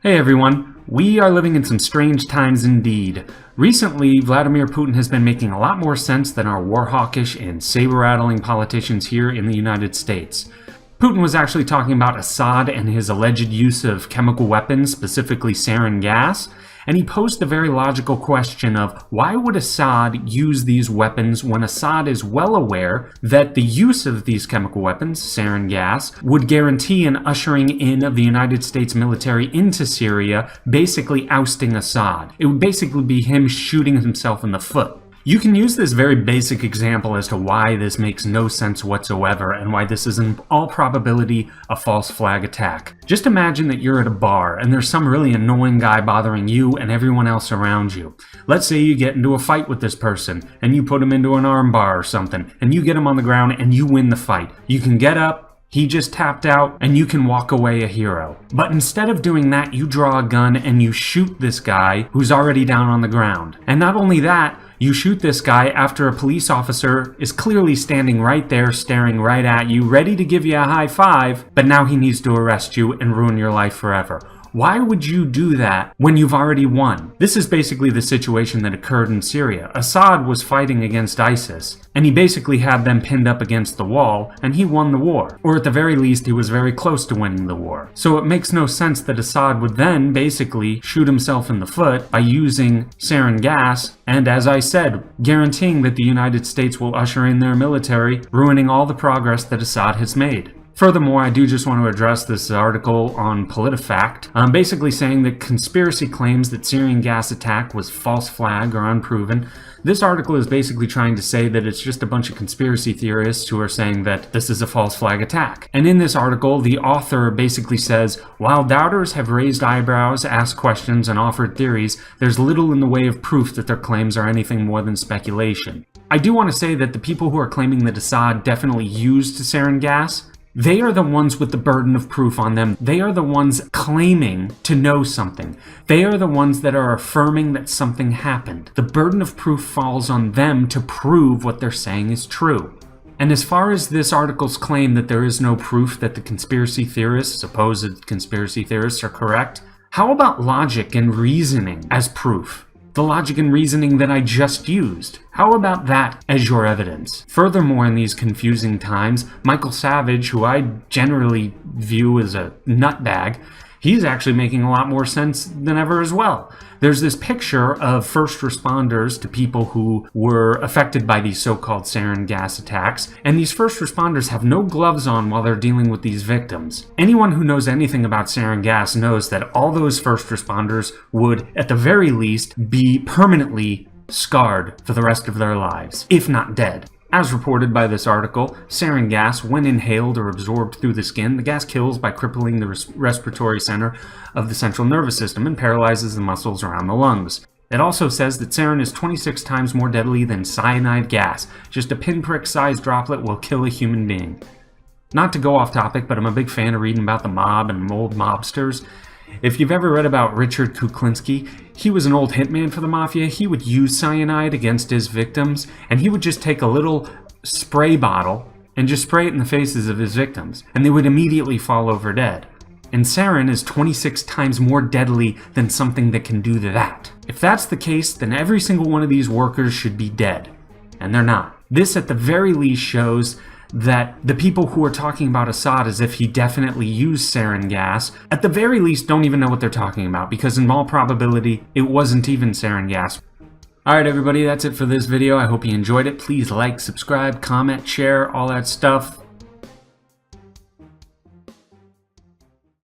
Hey everyone, we are living in some strange times indeed. Recently, Vladimir Putin has been making a lot more sense than our war-hawkish and saber-rattling politicians here in the United States. Putin was actually talking about Assad and his alleged use of chemical weapons, specifically sarin gas, and he posed the very logical question of why would Assad use these weapons when Assad is well aware that the use of these chemical weapons, sarin gas, would guarantee an ushering in of the United States military into Syria, basically ousting Assad. It would basically be him shooting himself in the foot. You can use this very basic example as to why this makes no sense whatsoever and why this is in all probability a false flag attack. Just imagine that you're at a bar and there's some really annoying guy bothering you and everyone else around you. Let's say you get into a fight with this person and you put him into an arm bar or something and you get him on the ground and you win the fight. You can get up, he just tapped out, and you can walk away a hero. But instead of doing that, you draw a gun and you shoot this guy who's already down on the ground. And not only that, you shoot this guy after a police officer is clearly standing right there, staring right at you, ready to give you a high five, but now he needs to arrest you and ruin your life forever. Why would you do that when you've already won? This is basically the situation that occurred in Syria. Assad was fighting against ISIS, and he basically had them pinned up against the wall, and he won the war. Or at the very least, he was very close to winning the war. So it makes no sense that Assad would then basically shoot himself in the foot by using sarin gas, and as I said, guaranteeing that the United States will usher in their military, ruining all the progress that Assad has made. Furthermore, I do just want to address this article on PolitiFact, basically saying that conspiracy claims that Syrian gas attack was false flag or unproven. This article is basically trying to say that it's just a bunch of conspiracy theorists who are saying that this is a false flag attack. And in this article, the author basically says, while doubters have raised eyebrows, asked questions, and offered theories, there's little in the way of proof that their claims are anything more than speculation. I do want to say that the people who are claiming that Assad definitely used sarin gas, they are the ones with the burden of proof on them. They are the ones claiming to know something. They are the ones that are affirming that something happened. The burden of proof falls on them to prove what they're saying is true. And as far as this article's claim that there is no proof that the conspiracy theorists, supposed conspiracy theorists, are correct, how about logic and reasoning as proof? The logic and reasoning that I just used. How about that as your evidence? Furthermore, in these confusing times, Michael Savage, who I generally view as a nutbag, he's actually making a lot more sense than ever as well. There's this picture of first responders to people who were affected by these so-called sarin gas attacks, and these first responders have no gloves on while they're dealing with these victims. Anyone who knows anything about sarin gas knows that all those first responders would, at the very least, be permanently scarred for the rest of their lives, if not dead. As reported by this article, sarin gas, when inhaled or absorbed through the skin, the gas kills by crippling the respiratory center of the central nervous system and paralyzes the muscles around the lungs. It also says that sarin is 26 times more deadly than cyanide gas. Just a pinprick-sized droplet will kill a human being. Not to go off topic, but I'm a big fan of reading about the mob and old mobsters. If you've ever read about Richard Kuklinski, he was an old hitman for the mafia. He would use cyanide against his victims, and he would just take a little spray bottle and just spray it in the faces of his victims, and they would immediately fall over dead. And sarin is 26 times more deadly than something that can do that. If that's the case, then every single one of these workers should be dead, and they're not. This at the very least shows that the people who are talking about Assad as if he definitely used sarin gas, at the very least don't even know what they're talking about, because in all probability, it wasn't even sarin gas. Alright everybody, that's it for this video. I hope you enjoyed it. Please like, subscribe, comment, share, all that stuff.